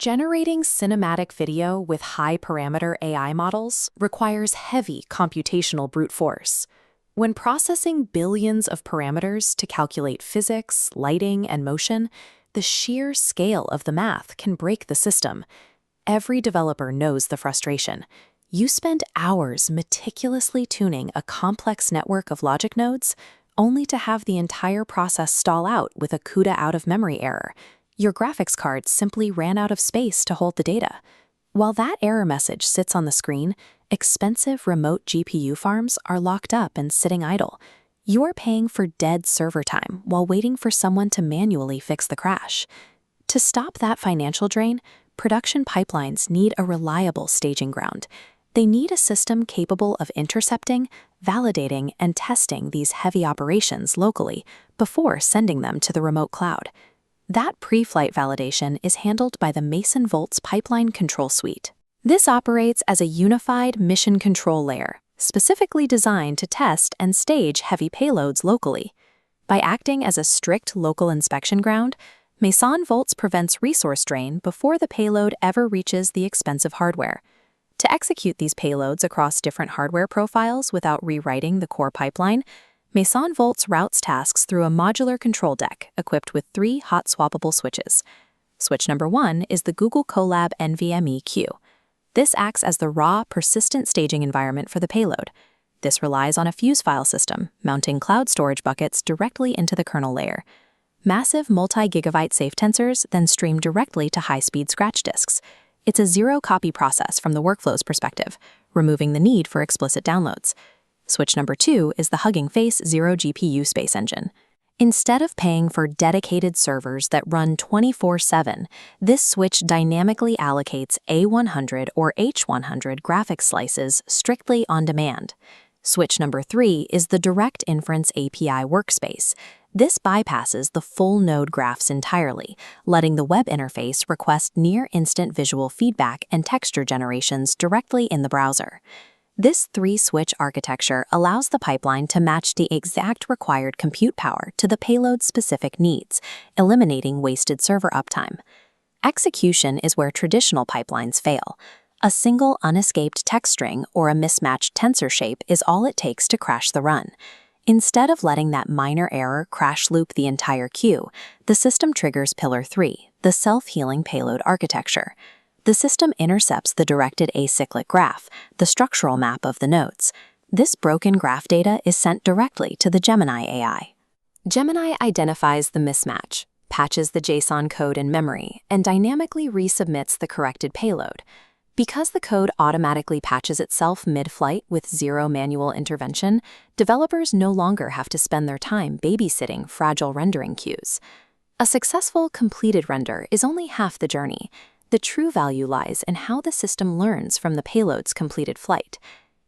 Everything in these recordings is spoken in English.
Generating cinematic video with high-parameter AI models requires heavy computational brute force. When processing billions of parameters to calculate physics, lighting, and motion, the sheer scale of the math can break the system. Every developer knows the frustration. You spend hours meticulously tuning a complex network of logic nodes, only to have the entire process stall out with a CUDA out-of-memory error. Your graphics card simply ran out of space to hold the data. While that error message sits on the screen, expensive remote GPU farms are locked up and sitting idle. You're paying for dead server time while waiting for someone to manually fix the crash. To stop that financial drain, production pipelines need a reliable staging ground. They need a system capable of intercepting, validating, and testing these heavy operations locally before sending them to the remote cloud. That pre-flight validation is handled by the Maison Pipeline Control Suite. This operates as a unified mission control layer, specifically designed to test and stage heavy payloads locally. By acting as a strict local inspection ground, Maison prevents resource drain before the payload ever reaches the expensive hardware. To execute these payloads across different hardware profiles without rewriting the core pipeline, Maison routes tasks through a modular control deck equipped with 3 hot-swappable switches. Switch number 1 is the Google Colab NVMe queue. This acts as the raw, persistent staging environment for the payload. This relies on a fuse file system, mounting cloud storage buckets directly into the kernel layer. Massive multi-gigabyte safe tensors then stream directly to high-speed scratch disks. It's a zero-copy process from the workflow's perspective, removing the need for explicit downloads. Switch number 2 is the Hugging Face Zero GPU Space Engine. Instead of paying for dedicated servers that run 24/7, this switch dynamically allocates A100 or H100 graphics slices strictly on demand. Switch number 3 is the Direct Inference API Workspace. This bypasses the full node graphs entirely, letting the web interface request near-instant visual feedback and texture generations directly in the browser. This 3-switch architecture allows the pipeline to match the exact required compute power to the payload's specific needs, eliminating wasted server uptime. Execution is where traditional pipelines fail. A single unescaped text string or a mismatched tensor shape is all it takes to crash the run. Instead of letting that minor error crash loop the entire queue, the system triggers Pillar 3, the self-healing payload architecture. The system intercepts the directed acyclic graph, the structural map of the nodes. This broken graph data is sent directly to the Gemini AI. Gemini identifies the mismatch, patches the JSON code in memory, and dynamically resubmits the corrected payload. Because the code automatically patches itself mid-flight with zero manual intervention, developers no longer have to spend their time babysitting fragile rendering queues. A successful, completed render is only half the journey. The true value lies in how the system learns from the payload's completed flight.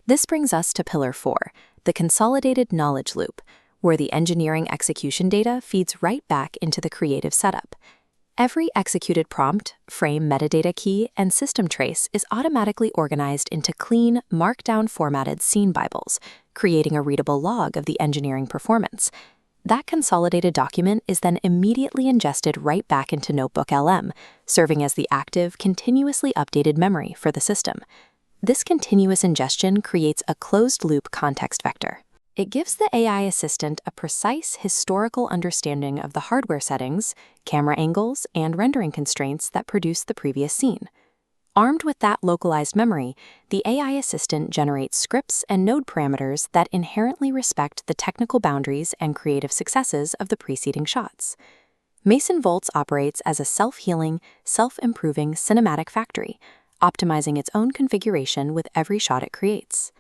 This brings us to Pillar 4, the consolidated knowledge loop, where the engineering execution data feeds right back into the creative setup. Every executed prompt, frame metadata key, and system trace is automatically organized into clean, markdown-formatted scene bibles, creating a readable log of the engineering performance. That consolidated document is then immediately ingested right back into Notebook LM, serving as the active, continuously updated memory for the system. This continuous ingestion creates a closed-loop context vector. It gives the AI assistant a precise historical understanding of the hardware settings, camera angles, and rendering constraints that produced the previous scene. Armed with that localized memory, the AI assistant generates scripts and node parameters that inherently respect the technical boundaries and creative successes of the preceding shots. Maison operates as a self-healing, self-improving cinematic factory, optimizing its own configuration with every shot it creates.